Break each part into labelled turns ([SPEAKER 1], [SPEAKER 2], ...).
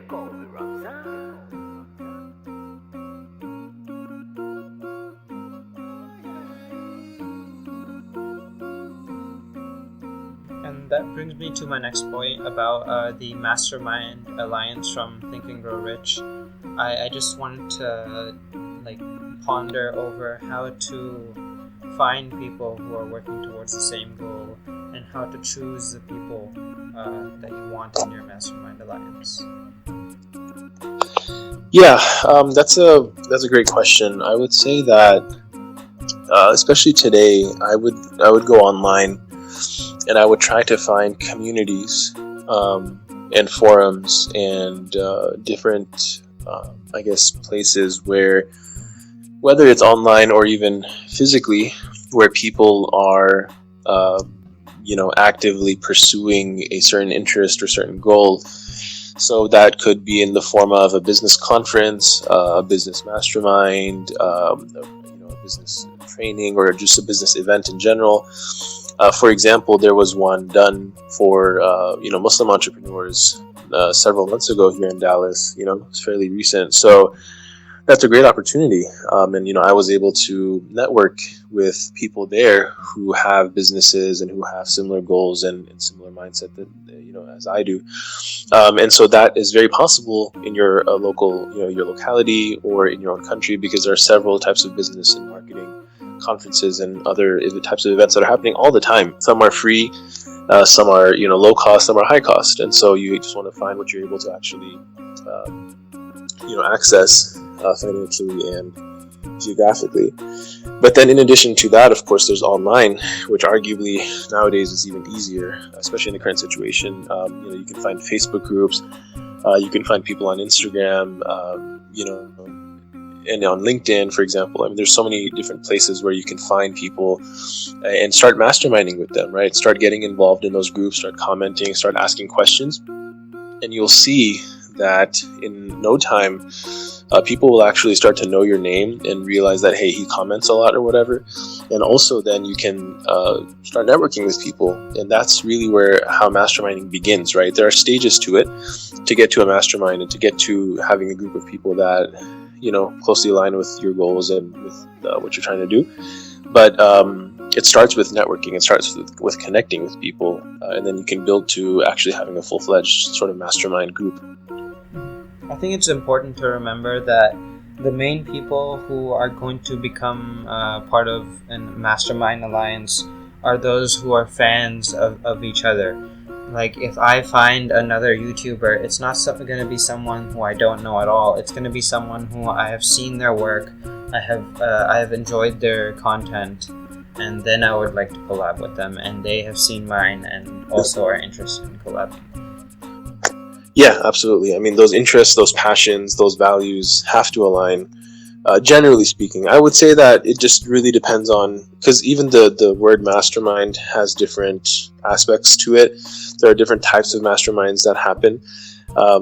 [SPEAKER 1] Echo with Rhamzan.
[SPEAKER 2] And that brings me to my next point about the Mastermind Alliance from Think and Grow Rich. I just wanted to ponder over how to find people who are working towards the same goal and how to choose the people that you want in your Mastermind Alliance.
[SPEAKER 3] Yeah, that's a great question. I would say that, especially today, I would go online and I would try to find communities and forums and different, places where, whether it's online or even physically, where people are, actively pursuing a certain interest or certain goal. So that could be in the form of a business conference, a business mastermind, a business training, or just a business event in general. For example, there was one done for Muslim entrepreneurs several months ago here in Dallas. It's fairly recent, so that's a great opportunity. And I was able to network with people there who have businesses and who have similar goals and similar mindset that as I do. And so that is very possible in your local, your locality or in your own country, because there are several types of business and marketing conferences and other types of events that are happening all the time. Some are free, some are low cost, some are high cost, and so you just want to find what you're able to actually access financially and geographically. But then in addition to that, of course, there's online, which arguably nowadays is even easier, especially in the current situation. You can find Facebook groups, you can find people on Instagram, and on LinkedIn, for example. I mean, there's so many different places where you can find people and start masterminding with them, right? Start getting involved in those groups, start commenting, start asking questions, and you'll see that in no time, people will actually start to know your name and realize that, hey, he comments a lot or whatever. And also then you can start networking with people. And that's really how masterminding begins, right? There are stages to it to get to a mastermind and to get to having a group of people that, closely align with your goals and with what you're trying to do. But it starts with networking. It starts with connecting with people. And then you can build to actually having a full-fledged sort of mastermind group.
[SPEAKER 2] I think it's important to remember that the main people who are going to become part of a Mastermind Alliance are those who are fans of each other. Like, if I find another YouTuber, it's not going to be someone who I don't know at all. It's going to be someone who I have seen their work, I have enjoyed their content, and then I would like to collab with them, and they have seen mine and also are interested in collabing.
[SPEAKER 3] Yeah, absolutely. I mean, those interests, those passions, those values have to align. Generally speaking, I would say that it just really depends on, because even the word mastermind has different aspects to it. There are different types of masterminds that happen.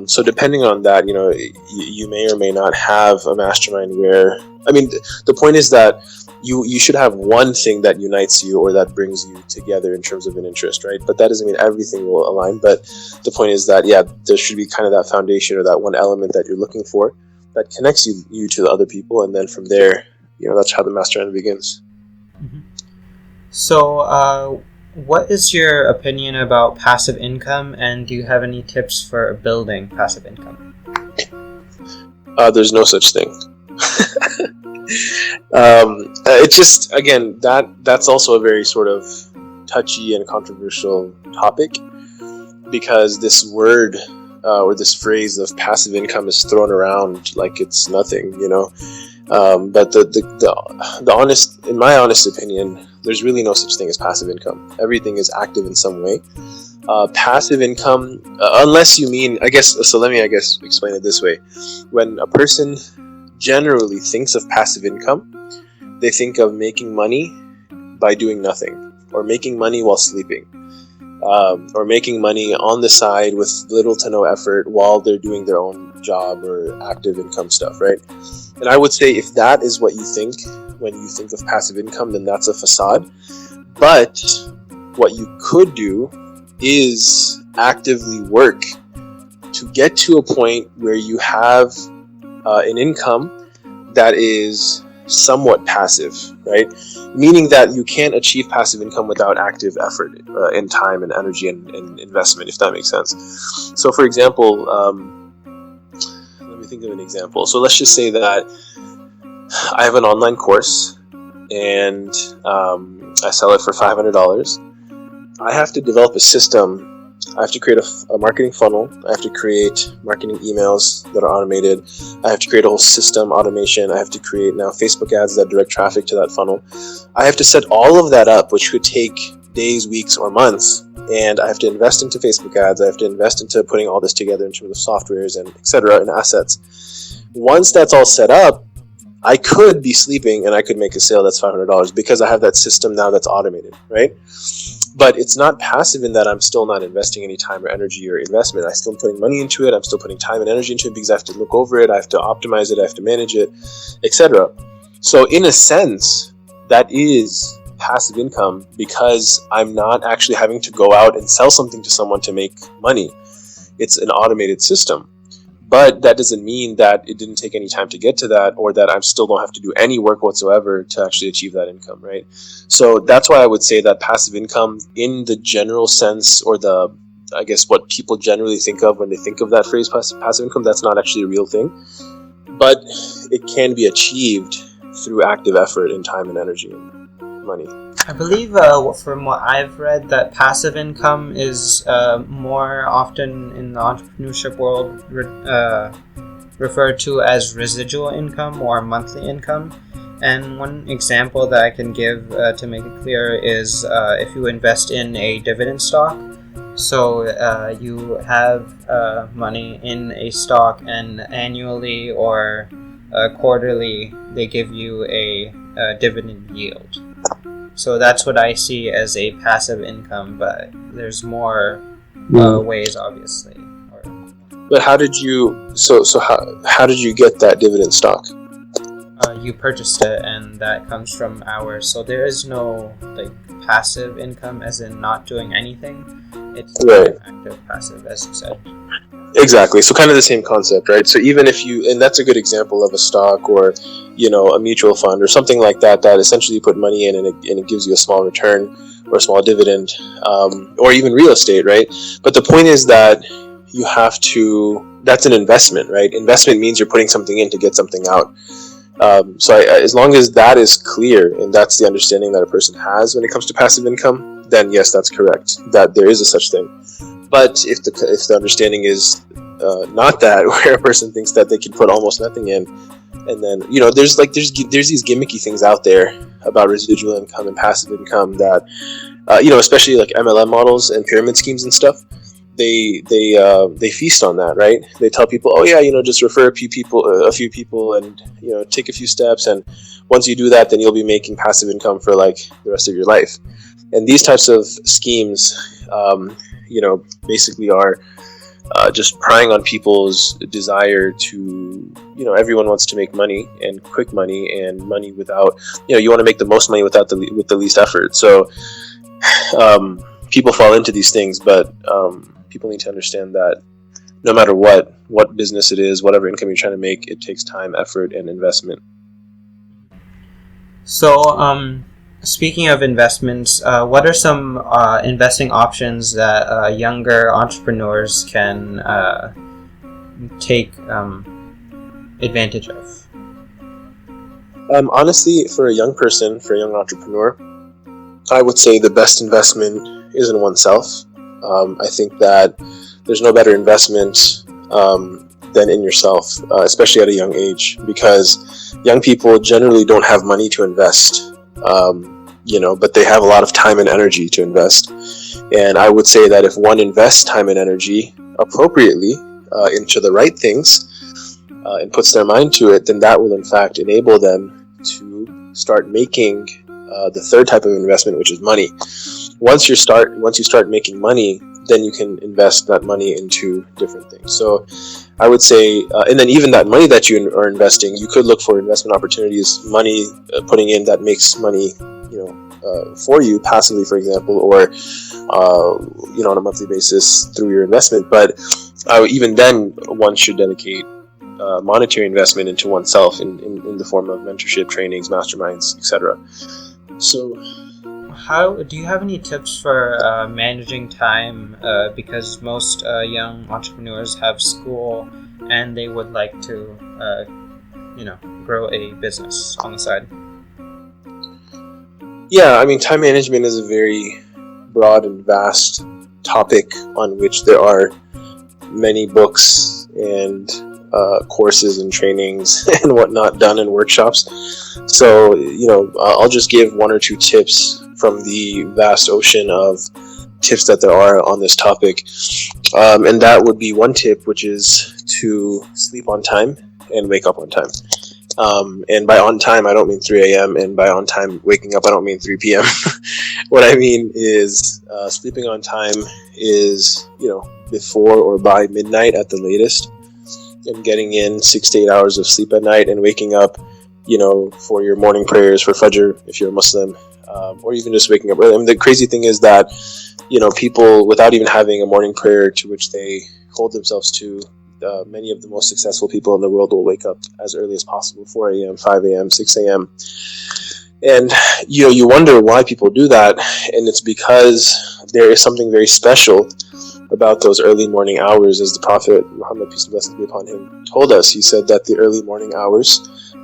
[SPEAKER 3] So depending on that, you may or may not have a mastermind where, I mean, the point is that you should have one thing that unites you or that brings you together in terms of an interest, right? But that doesn't mean everything will align. But the point is that, yeah, there should be kind of that foundation or that one element that you're looking for that connects you to the other people. And then from there, that's how the mastermind begins.
[SPEAKER 2] Mm-hmm. So what is your opinion about passive income, and do you have any tips for building passive income?
[SPEAKER 3] There's no such thing. It's just, again, that's also a very sort of touchy and controversial topic, because this word or this phrase of passive income is thrown around like it's nothing, but the honest, in my honest opinion, there's really no such thing as passive income. Everything is active in some way. Passive income, unless you mean, let me explain it this way. When a person generally thinks of passive income, they think of making money by doing nothing, or making money while sleeping, or making money on the side with little to no effort while they're doing their own job or active income stuff, right? And I would say if that is what you think when you think of passive income, then that's a facade. But what you could do is actively work to get to a point where you have an income that is somewhat passive, right? Meaning that you can't achieve passive income without active effort in time and energy and investment, if that makes sense. So, for example, let me think of an example. So let's just say that I have an online course and I sell it for $500. I have to develop a system. I have to create a marketing funnel. I have to create marketing emails that are automated. I have to create a whole system automation. I have to create now Facebook ads that direct traffic to that funnel. I have to set all of that up, which could take days, weeks, or months. And I have to invest into Facebook ads. I have to invest into putting all this together in terms of softwares and etc. and assets. Once that's all set up, I could be sleeping and I could make a sale that's $500 because I have that system now that's automated, right? But it's not passive in that I'm still not investing any time or energy or investment. I'm still putting money into it. I'm still putting time and energy into it because I have to look over it. I have to optimize it. I have to manage it, etc. So in a sense, that is passive income because I'm not actually having to go out and sell something to someone to make money. It's an automated system. But that doesn't mean that it didn't take any time to get to that, or that I still don't have to do any work whatsoever to actually achieve that income, right? So that's why I would say that passive income in the general sense, or I guess what people generally think of when they think of that phrase passive income, that's not actually a real thing. But it can be achieved through active effort and time and energy and money.
[SPEAKER 2] I believe from what I've read that passive income is more often in the entrepreneurship world referred to as residual income or monthly income. And one example that I can give to make it clear is if you invest in a dividend stock. So you have money in a stock, and annually or quarterly they give you a dividend yield. So that's what I see as a passive income, but there's more ways, obviously.
[SPEAKER 3] But how did you how did you get that dividend stock?
[SPEAKER 2] You purchased it, and that comes from ours. So there is no passive income, as in not doing anything. It's
[SPEAKER 3] right.
[SPEAKER 2] Active passive, as you said.
[SPEAKER 3] Exactly. So kind of the same concept, right? So even if and that's a good example of a stock or, a mutual fund or something like that essentially you put money in and it gives you a small return or a small dividend, or even real estate, right? But the point is that you have to, that's an investment, right? Investment means you're putting something in to get something out. So as long as that is clear and that's the understanding that a person has when it comes to passive income, then yes, that's correct, that there is a such thing. But if the understanding is not that, where a person thinks that they can put almost nothing in, and then there's these gimmicky things out there about residual income and passive income that especially like MLM models and pyramid schemes and stuff, they feast on that, right? They tell people, oh yeah, just refer a few people, and take a few steps, and once you do that, then you'll be making passive income for like the rest of your life. And these types of schemes, basically are just prying on people's desire to, everyone wants to make money and quick money and money without, you want to make the most money with the least effort. So people fall into these things, but people need to understand that no matter what business it is, whatever income you're trying to make, it takes time, effort, and investment.
[SPEAKER 2] So, speaking of investments, what are some investing options that younger entrepreneurs can take advantage of?
[SPEAKER 3] Honestly, for a young person, for a young entrepreneur, I would say the best investment is in oneself. I think that there's no better investment than in yourself, especially at a young age, because young people generally don't have money to invest. But they have a lot of time and energy to invest. And I would say that if one invests time and energy appropriately into the right things and puts their mind to it, then that will in fact enable them to start making the third type of investment, which is money. Once you start making money, then you can invest that money into different things. So I would say, and then even that money that you are investing, you could look for investment opportunities, money putting in that makes money, for you passively, for example, or on a monthly basis through your investment. But even then, one should dedicate monetary investment into oneself in the form of mentorship, trainings, masterminds, etc. So,
[SPEAKER 2] how do you have any tips for managing time? Because most young entrepreneurs have school, and they would like to, grow a business on the side.
[SPEAKER 3] Yeah, I mean, time management is a very broad and vast topic on which there are many books and courses and trainings and whatnot done in workshops. So, I'll just give one or two tips from the vast ocean of tips that there are on this topic. And that would be one tip, which is to sleep on time and wake up on time. And by on time, I don't mean 3 a.m. And by on time waking up, I don't mean 3 p.m. What I mean is sleeping on time is, before or by midnight at the latest, and getting in 6 to 8 hours of sleep at night and waking up, for your morning prayers, for Fajr, if you're a Muslim, or even just waking up early. I mean, the crazy thing is that, people without even having a morning prayer to which they hold themselves to, many of the most successful people in the world will wake up as early as possible, 4 a.m., 5 a.m., 6 a.m. And, you wonder why people do that. And it's because there is something very special about those early morning hours, as the Prophet Muhammad, peace and blessings be upon him, told us. He said that the early morning hours,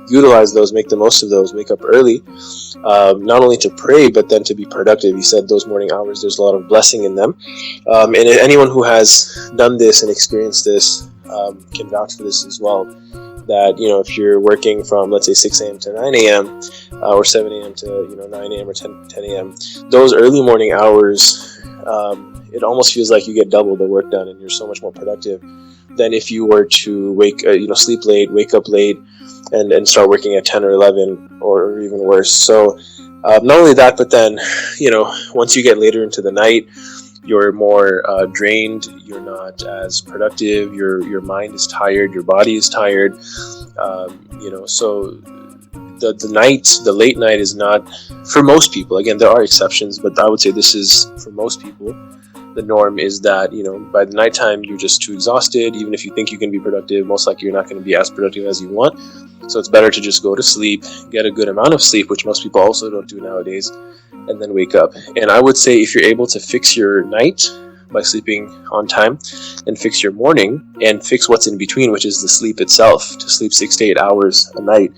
[SPEAKER 3] utilize those, make the most of those, wake up early, not only to pray, but then to be productive. He said those morning hours, there's a lot of blessing in them. And anyone who has done this and experienced this can vouch for this as well. That, if you're working from, let's say, 6 a.m. to 9 a.m. Or 7 a.m. to, 9 a.m. or 10 a.m., those early morning hours, it almost feels like you get double the work done and you're so much more productive than if you were to sleep late, wake up late, and start working at 10 or 11 or even worse. So not only that, but then, once you get later into the night, you're more drained, you're not as productive, your mind is tired, your body is tired, so the late night is not, for most people, again, there are exceptions, but I would say this is, for most people, the norm is that, by the nighttime, you're just too exhausted. Even if you think you can be productive, most likely you're not going to be as productive as you want. So it's better to just go to sleep, get a good amount of sleep, which most people also don't do nowadays, and then wake up. And I would say if you're able to fix your night by sleeping on time, and fix your morning, and fix what's in between, which is the sleep itself, to sleep 6 to 8 hours a night,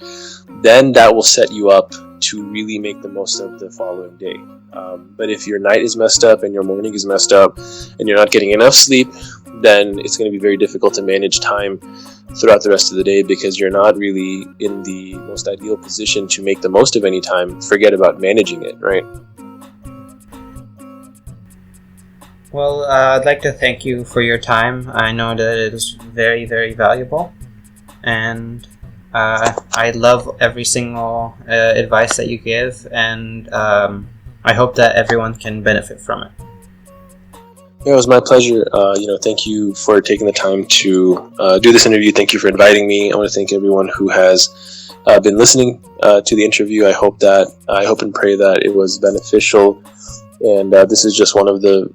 [SPEAKER 3] then that will set you up to really make the most of the following day. But if your night is messed up and your morning is messed up and you're not getting enough sleep, then it's going to be very difficult to manage time throughout the rest of the day, because you're not really in the most ideal position to make the most of any time. Forget about managing it, right?
[SPEAKER 2] Well, I'd like to thank you for your time. I know that it is very, very valuable, and I love every single advice that you give, and I hope that everyone can benefit from it.
[SPEAKER 3] Yeah, it was my pleasure. Thank you for taking the time to do this interview. Thank you for inviting me. I want to thank everyone who has been listening to the interview. I hope and pray that it was beneficial. And this is just one of the,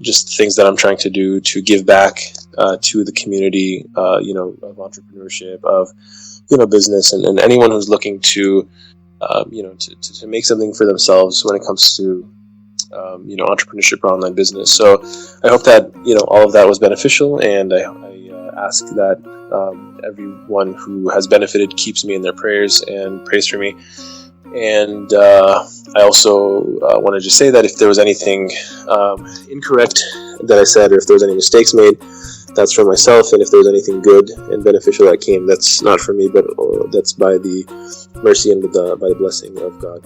[SPEAKER 3] just things that I'm trying to do to give back to the community, of entrepreneurship, of, business, and anyone who's looking to, to make something for themselves when it comes to, entrepreneurship or online business. So I hope that, all of that was beneficial, and I ask that everyone who has benefited keeps me in their prayers and prays for me. And I also want to just say that if there was anything incorrect that I said, or if there was any mistakes made, that's from myself. And if there was anything good and beneficial that came, that's not from me, but that's by the mercy and by the blessing of God.